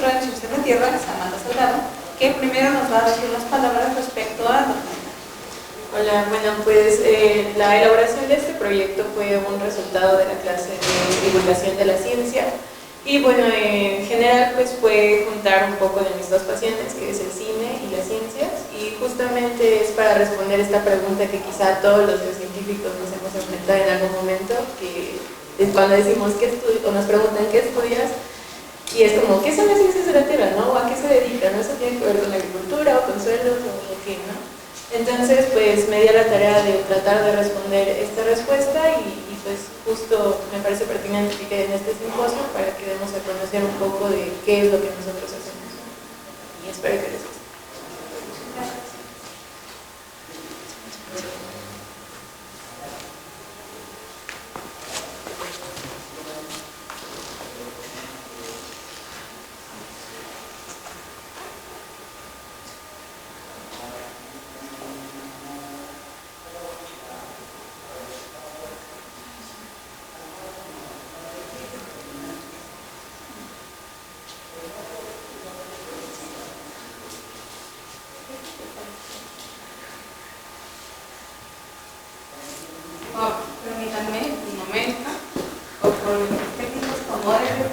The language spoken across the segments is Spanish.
doctora en Ciencias de la Tierra, Samantha Salgado, que primero nos va a decir unas palabras respecto a documentar. Hola, bueno, pues la elaboración de este proyecto fue un resultado de la clase de divulgación de la ciencia y bueno, en general pues fue juntar un poco de mis dos pasiones, que es el cine y las ciencias, y justamente es para responder esta pregunta que quizá todos los científicos nos hemos enfrentado en algún momento, que es cuando decimos qué estudias, o nos preguntan qué estudias, y es como, ¿qué son las ciencias de la Tierra, no? ¿O a qué se dedican? ¿No? ¿Eso tiene que ver con la agricultura o con suelos o qué, no? Entonces, pues me di a la tarea de tratar de responder esta respuesta y pues justo me parece pertinente que quede en este simposio para que demos a conocer un poco de qué es lo que nosotros hacemos. Y espero que les guste. Gracias. Permítanme un momento, o por los técnicos como debe.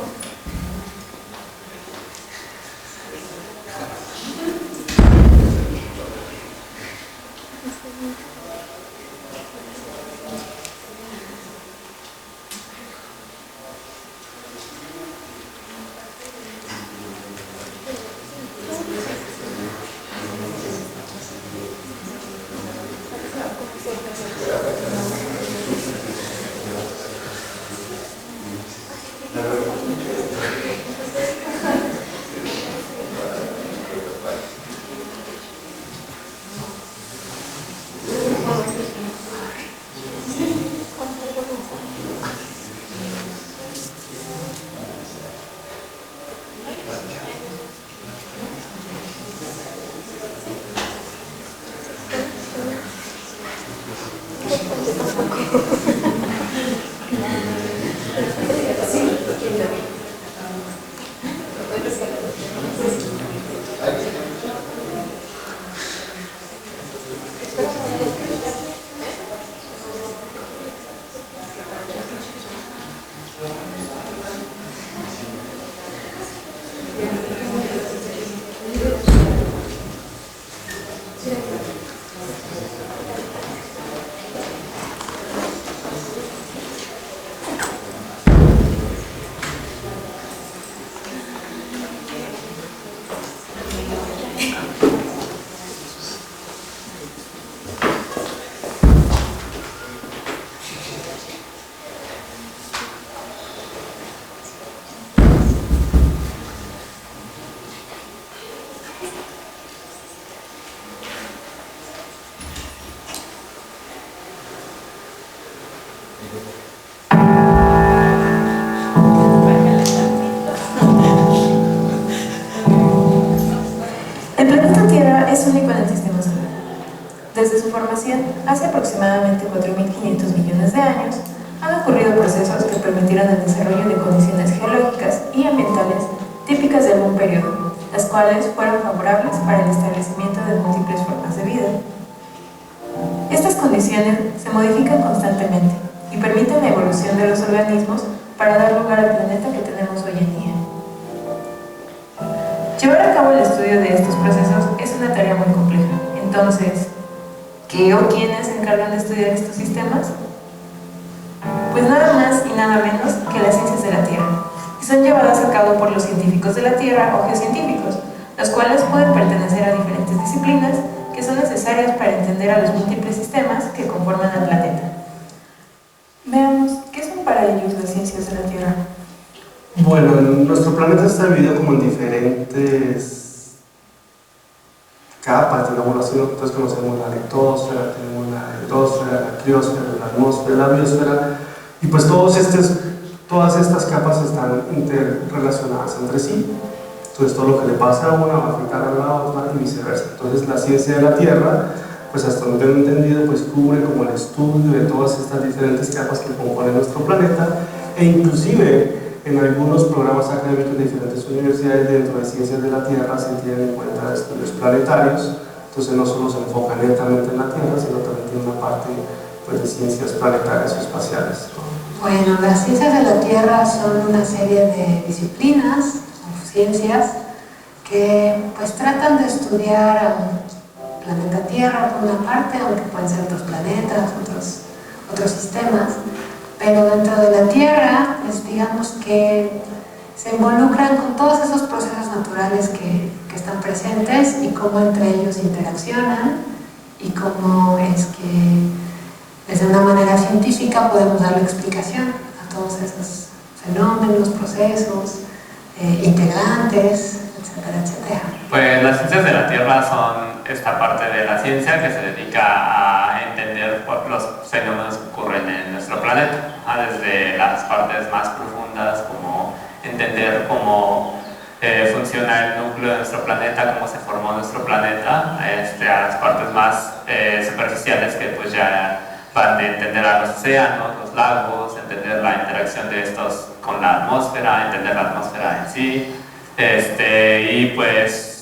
El planeta Tierra es único en el sistema solar. Desde su formación, hace aproximadamente 4.500 millones de años, han ocurrido procesos que permitieron el desarrollo de condiciones geológicas y ambientales típicas de algún periodo, las cuales fueron favorables para el establecimiento de múltiples formas de vida. Estas condiciones se modifican constantemente y permiten la evolución de los organismos para dar lugar al planeta que tenemos hoy en día. Llevar a cabo el estudio de estos procesos es una tarea muy compleja. Entonces, ¿qué o quiénes se encargan de estudiar estos sistemas? Pues nada más y nada menos que las ciencias de la Tierra, que son llevadas a cabo por los científicos de la Tierra o geocientíficos, los cuales pueden pertenecer a diferentes disciplinas que son necesarias para entender a los múltiples sistemas que conforman el planeta. Veamos, ¿qué son para ellos las ciencias de la Tierra? Bueno, nuestro planeta está dividido como en diferentes capas, digamos así. Nosotros conocemos la litosfera, tenemos la hidrosfera, la criosfera, la atmósfera, la biosfera, y pues todas estas capas están interrelacionadas entre sí. Entonces todo lo que le pasa a una va a afectar a la otra y viceversa. Entonces la ciencia de la Tierra, pues hasta donde tengo entendido, pues cubre como el estudio de todas estas diferentes capas que componen nuestro planeta, e inclusive en algunos programas académicos de diferentes universidades dentro de Ciencias de la Tierra se tienen en cuenta estudios planetarios, entonces no solo se enfoca netamente en la Tierra, sino también tiene una parte pues, de ciencias planetarias o espaciales, ¿no? Bueno, las ciencias de la Tierra son una serie de disciplinas o ciencias que pues tratan de estudiar al planeta Tierra por una parte, aunque pueden ser otros planetas, otros sistemas, pero dentro de la Tierra, pues digamos que se involucran con todos esos procesos naturales que están presentes y cómo entre ellos interaccionan y cómo es que desde una manera científica podemos darle explicación a todos esos fenómenos, procesos, integrantes, etcétera, etcétera. Pues las ciencias de la Tierra son esta parte de la ciencia que se dedica a entender los fenómenos que ocurren en nuestro planeta, desde las partes más profundas como entender cómo funciona el núcleo de nuestro planeta, cómo se formó nuestro planeta, a las partes más superficiales que pues ya van de entender a los océanos, los lagos, entender la interacción de estos con la atmósfera, entender la atmósfera en sí, y pues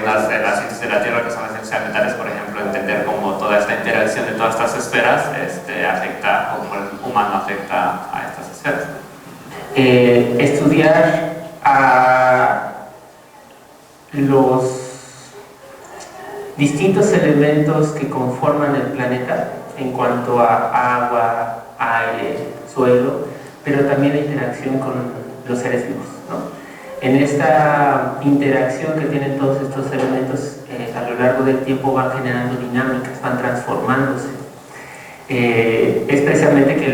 unas de las ciencias de la Tierra que son las ciencias ambientales, por ejemplo, entender cómo toda esta interacción de todas estas esferas afecta, o cómo el humano afecta a estas esferas. Estudiar a los distintos elementos que conforman el planeta en cuanto a agua, aire, suelo, pero también la interacción con los seres vivos, ¿no? En esta interacción que tienen todos estos elementos a lo largo del tiempo van generando dinámicas, van transformándose. Es precisamente que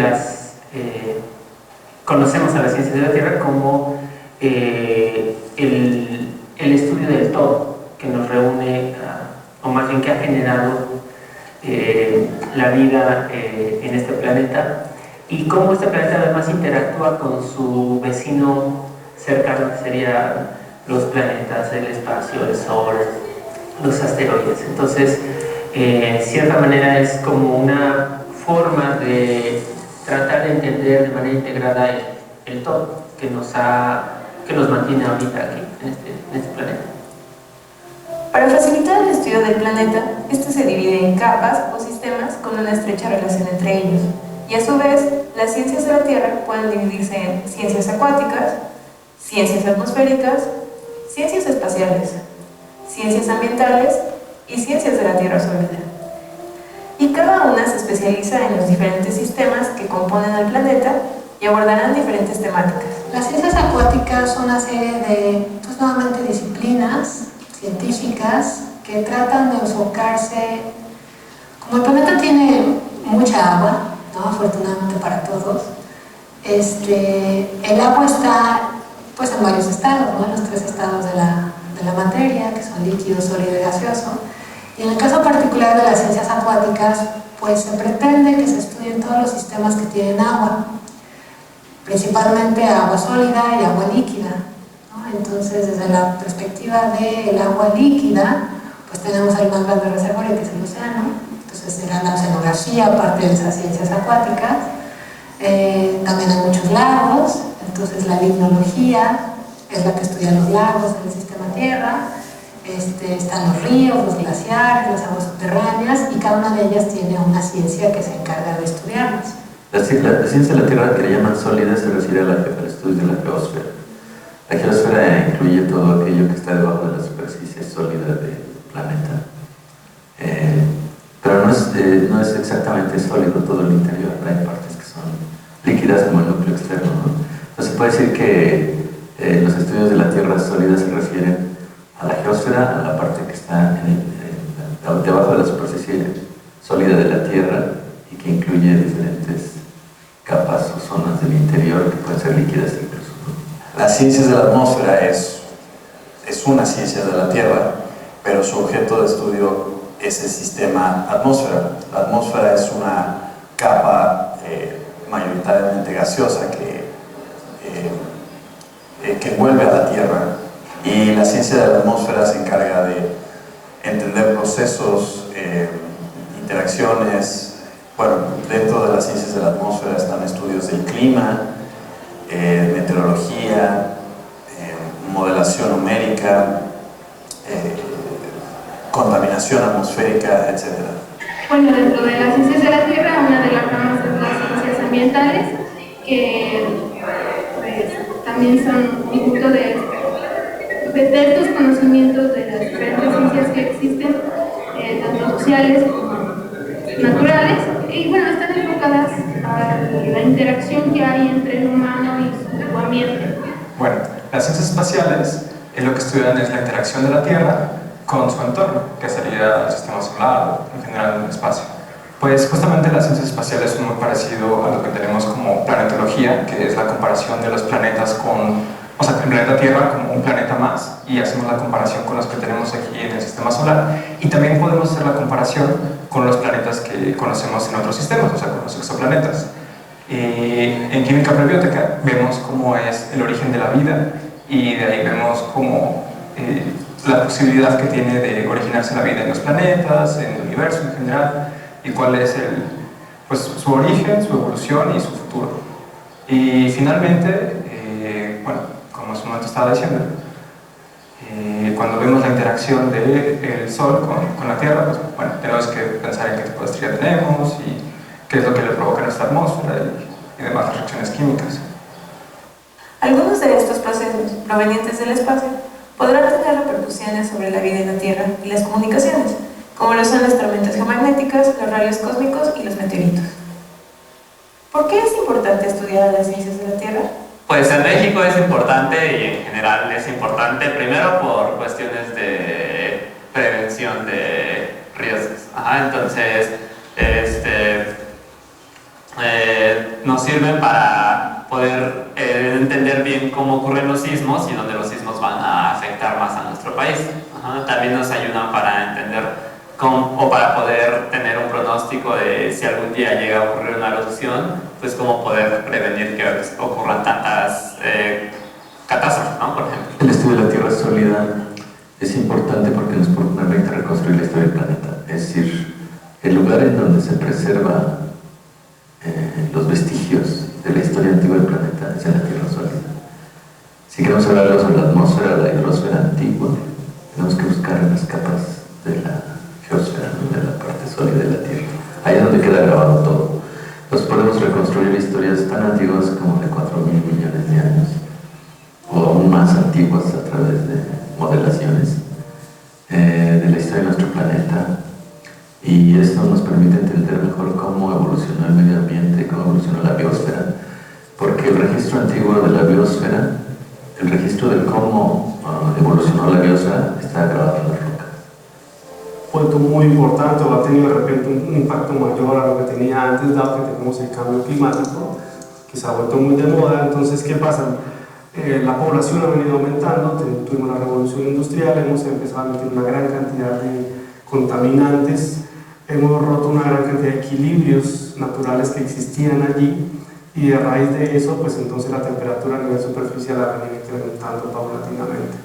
conocemos a las ciencias de la Tierra como el estudio del todo, que nos reúne, o más bien que ha generado la vida en este planeta, y cómo este planeta además interactúa con su vecino cercano, que serían los planetas, el espacio, el Sol, los asteroides. Entonces, en cierta manera es como una forma de tratar de entender de manera integrada el todo que nos mantiene ahorita aquí, en este planeta. Para facilitar el estudio del planeta, este se divide en capas o sistemas con una estrecha relación entre ellos, y a su vez, las ciencias de la Tierra pueden dividirse en ciencias acuáticas, ciencias atmosféricas, ciencias espaciales, ciencias ambientales y ciencias de la Tierra sólida. Y cada una se especializa en los diferentes sistemas que componen al planeta y abordarán diferentes temáticas. Las ciencias acuáticas son una serie de, pues nuevamente, disciplinas científicas que tratan de enfocarse, como el planeta tiene mucha agua, ¿no? Afortunadamente para todos, el agua está pues en varios estados, ¿no? En los 3 estados de la materia, que son líquido, sólido y gaseoso. Y en el caso particular de las ciencias acuáticas, pues se pretende que se estudien todos los sistemas que tienen agua, principalmente agua sólida y agua líquida, ¿no? Entonces, desde la perspectiva del agua líquida, pues tenemos el más grande reservorio, que es el océano. Entonces será la oceanografía, parte de esas ciencias acuáticas. También hay muchos lagos, entonces la limnología es la que estudia los lagos en el sistema Tierra. Están los ríos, los glaciares, las aguas subterráneas, y cada una de ellas tiene una ciencia que se encarga de estudiarlos. La ciencia de la Tierra, que le llaman sólida, se refiere al estudio de la geosfera. La geosfera incluye todo aquello que está debajo de la superficie sólida del planeta. Pero no es exactamente sólido todo el interior, hay partes que son líquidas como el núcleo externo, ¿no? Entonces se puede decir que los estudios de la Tierra sólida se refieren a la geosfera, a la parte que está debajo de la superficie sólida de la Tierra y que incluye diferentes capas o zonas del interior que pueden ser líquidas incluso, ¿no? Las ciencias de la atmósfera es una ciencia de la Tierra, pero su objeto de estudio es el sistema atmósfera. La atmósfera es una capa mayoritariamente gaseosa que envuelve a la Tierra, y la ciencia de la atmósfera se encarga de entender procesos, interacciones. Bueno, dentro de las ciencias de la atmósfera están estudios del clima, meteorología, modelación numérica, contaminación atmosférica, etc. Bueno, dentro de las ciencias de la Tierra, una de las ramas es las ciencias ambientales, que pues, también son un conjunto de estos conocimientos de las diferentes ciencias que existen, tanto sociales como naturales, y bueno, están enfocadas a la interacción que hay entre el humano y su ambiente. Bueno, las ciencias espaciales lo que estudian es la interacción de la Tierra con su entorno, que sería el sistema solar, en general el espacio. Pues justamente las ciencias espaciales son muy parecido a lo que tenemos como planetología, que es la comparación de los planetas con, o sea, el planeta Tierra como un planeta más, y hacemos la comparación con los que tenemos aquí en el sistema solar, y también podemos hacer la comparación con los planetas que conocemos en otros sistemas, o sea, con los exoplanetas. En química prebiótica vemos cómo es el origen de la vida, y de ahí vemos cómo la posibilidad que tiene de originarse la vida en los planetas, en el universo en general, y cuál es pues, su origen, su evolución y su futuro. Y finalmente, bueno, como hace un momento estaba diciendo, cuando vemos la interacción del Sol con la Tierra, pues bueno, tenemos que pensar en qué tipo de estrella tenemos y qué es lo que le provoca nuestra atmósfera y demás reacciones químicas. Algunos de estos procesos provenientes del espacio podrán tener repercusiones sobre la vida en la Tierra y las comunicaciones, como lo son las tormentas geomagnéticas, los rayos cósmicos y los meteoritos. ¿Por qué es importante estudiar las ciencias de la Tierra? Pues en México es importante y en general es importante, primero por cuestiones de prevención de riesgos. Entonces, nos sirven para poder entender bien cómo ocurren los sismos y dónde los sismos van a afectar más a nuestro país. También nos ayudan para entender o para poder tener un pronóstico de si algún día llega a ocurrir una erupción, pues cómo poder prevenir que ocurran tantas catástrofes, ¿no? Por ejemplo. El estudio de la Tierra sólida es importante porque nos permite reconstruir la historia del planeta. Es decir, el lugar en donde se preserva los vestigios de la historia antigua del planeta es en la Tierra sólida. Si queremos hablar algo sobre la atmósfera, la hidrosfera antigua, tenemos que buscar en las capas de la geosfera, de la parte sólida de la Tierra. Ahí es donde queda grabado todo. Entonces podemos reconstruir historias tan antiguas como de 4.000 millones de años, o aún más antiguas a través de modelaciones de la historia de nuestro planeta. Y esto nos permite entender mejor cómo evolucionó el medio ambiente, cómo evolucionó la biosfera, porque el registro antiguo de la biosfera, el registro de cómo evolucionó la biosfera, está grabado en las rocas. Punto muy importante, o ha tenido de repente un impacto mayor a lo que tenía antes, dado que tenemos el cambio climático, que se ha vuelto muy de moda. Entonces, ¿qué pasa? La población ha venido aumentando, tuvimos la revolución industrial, hemos empezado a emitir una gran cantidad de contaminantes, hemos roto una gran cantidad de equilibrios naturales que existían allí, y a raíz de eso, pues entonces la temperatura a nivel superficial ha venido incrementando paulatinamente.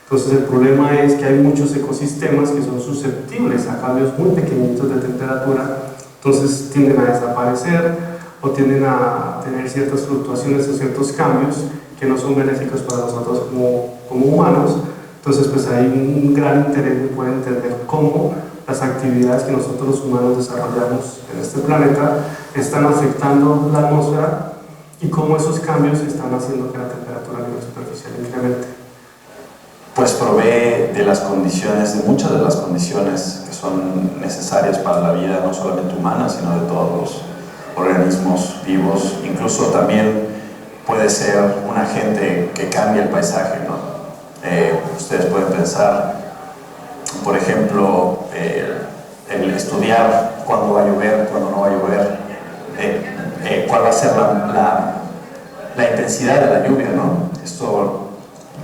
Entonces el problema es que hay muchos ecosistemas que son susceptibles a cambios muy pequeñitos de temperatura, entonces tienden a desaparecer o tienden a tener ciertas fluctuaciones o ciertos cambios que no son benéficos para nosotros como humanos. Entonces pues hay un gran interés de poder entender cómo las actividades que nosotros los humanos desarrollamos en este planeta están afectando la atmósfera y cómo esos cambios están haciendo que la temperatura a nivel superficial incremente. Pues provee de las condiciones, de muchas de las condiciones que son necesarias para la vida, no solamente humana, sino de todos los organismos vivos. Incluso también puede ser un agente que cambie el paisaje, ¿no? Ustedes pueden pensar, por ejemplo, el estudiar cuándo va a llover, cuándo no va a llover, cuál va a ser la intensidad de la lluvia, ¿no? Esto,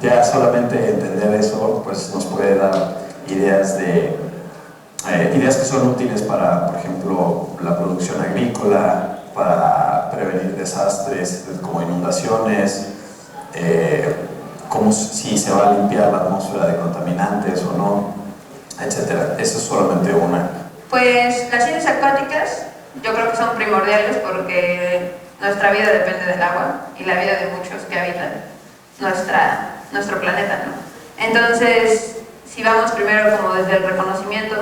ya solamente entender eso, pues nos puede dar ideas que son útiles para, por ejemplo, la producción agrícola, para prevenir desastres como inundaciones, como si se va a limpiar la atmósfera de contaminantes o no, etcétera. Eso es solamente una. Pues las ciencias acuáticas yo creo que son primordiales porque nuestra vida depende del agua y la vida de muchos que habitan nuestro planeta, ¿no? Entonces, si vamos primero como desde el reconocimiento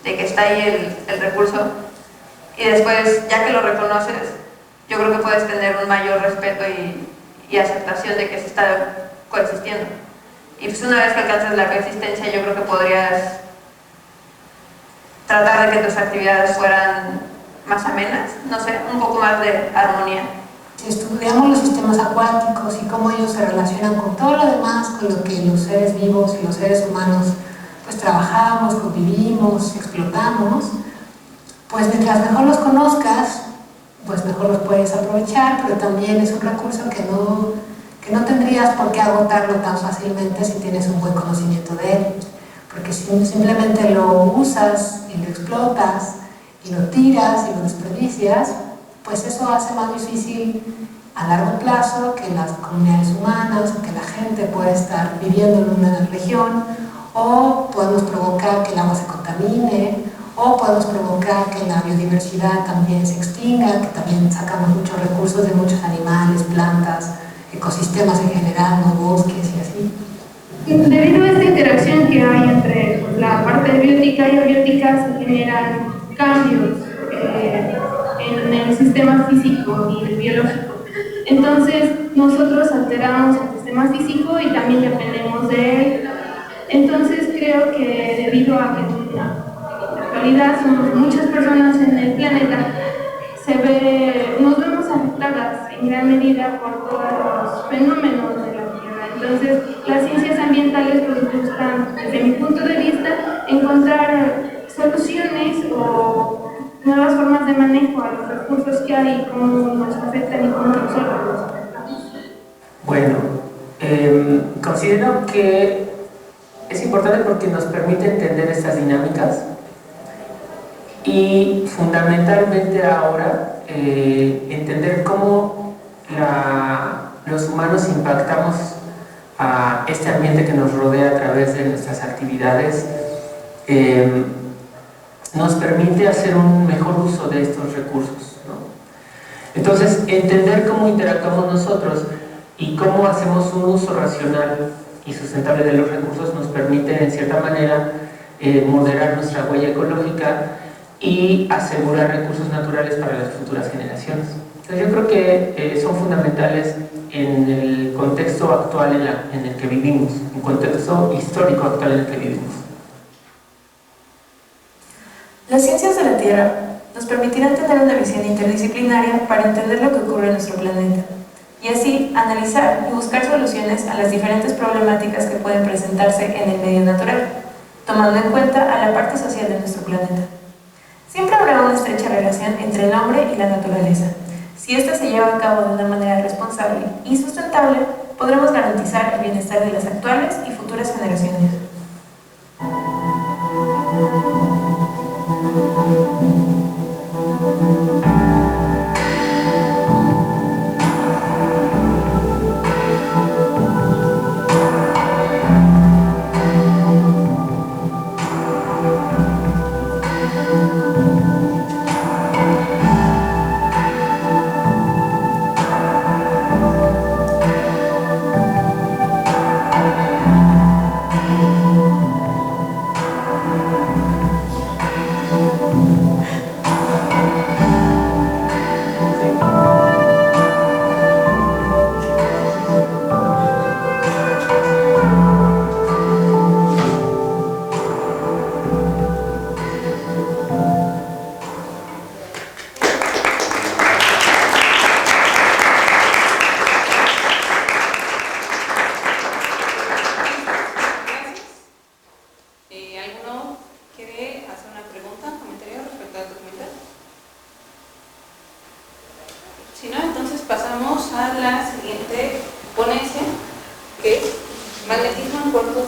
de que está ahí el recurso, y después, ya que lo reconoces, yo creo que puedes tener un mayor respeto y aceptación de que se está coexistiendo. Y pues una vez que alcances la coexistencia, yo creo que podrías tratar de que tus actividades fueran más amenas, no sé, un poco más de armonía. Si estudiamos los sistemas acuáticos y cómo ellos se relacionan con todo lo demás, con lo que los seres vivos y los seres humanos pues trabajamos, convivimos, explotamos, pues mientras mejor los conozcas, pues mejor los puedes aprovechar, pero también es un recurso que no tendrías por qué agotarlo tan fácilmente si tienes un buen conocimiento de él, porque si simplemente lo usas y lo explotas y lo tiras y lo desperdicias, pues eso hace más difícil a largo plazo que las comunidades humanas o que la gente pueda estar viviendo en una región, o podemos provocar que el agua se contamine, o podemos provocar que la biodiversidad también se extinga, que también sacamos muchos recursos de muchos animales, plantas, ecosistemas en general, ¿no? Bosques y así. Debido a esta interacción que hay entre la parte biótica y abiótica, se generan cambios en el sistema físico y el biológico. Entonces, nosotros alteramos el sistema físico y también dependemos de él. Entonces, creo que debido a que en la actualidad somos muchas personas en el planeta, nos vemos afectadas en gran medida por todos los fenómenos de la Tierra. Entonces, las ciencias ambientales pues, buscan, desde mi punto de vista, encontrar soluciones o nuevas formas de manejo a los recursos que hay y cómo nos afectan y cómo nos afectan. Bueno, considero que es importante porque nos permite entender estas dinámicas y fundamentalmente ahora entender cómo los humanos impactamos a este ambiente que nos rodea a través de nuestras actividades. Nos permite hacer un mejor uso de estos recursos, ¿no? Entonces, entender cómo interactuamos nosotros y cómo hacemos un uso racional y sustentable de los recursos nos permite, en cierta manera, moderar nuestra huella ecológica y asegurar recursos naturales para las futuras generaciones. Entonces, yo creo que son fundamentales en el contexto actual en el que vivimos, un contexto histórico actual en el que vivimos. Las ciencias de la Tierra nos permitirán tener una visión interdisciplinaria para entender lo que ocurre en nuestro planeta y así analizar y buscar soluciones a las diferentes problemáticas que pueden presentarse en el medio natural, tomando en cuenta a la parte social de nuestro planeta. Siempre habrá una estrecha relación entre el hombre y la naturaleza. Si esta se lleva a cabo de una manera responsable y sustentable, podremos garantizar el bienestar de las actuales y futuras generaciones. ¿Alguno quiere hacer una pregunta, comentario respecto al documental? Si no, entonces pasamos a la siguiente ponencia, que es magnetismo en cuerpos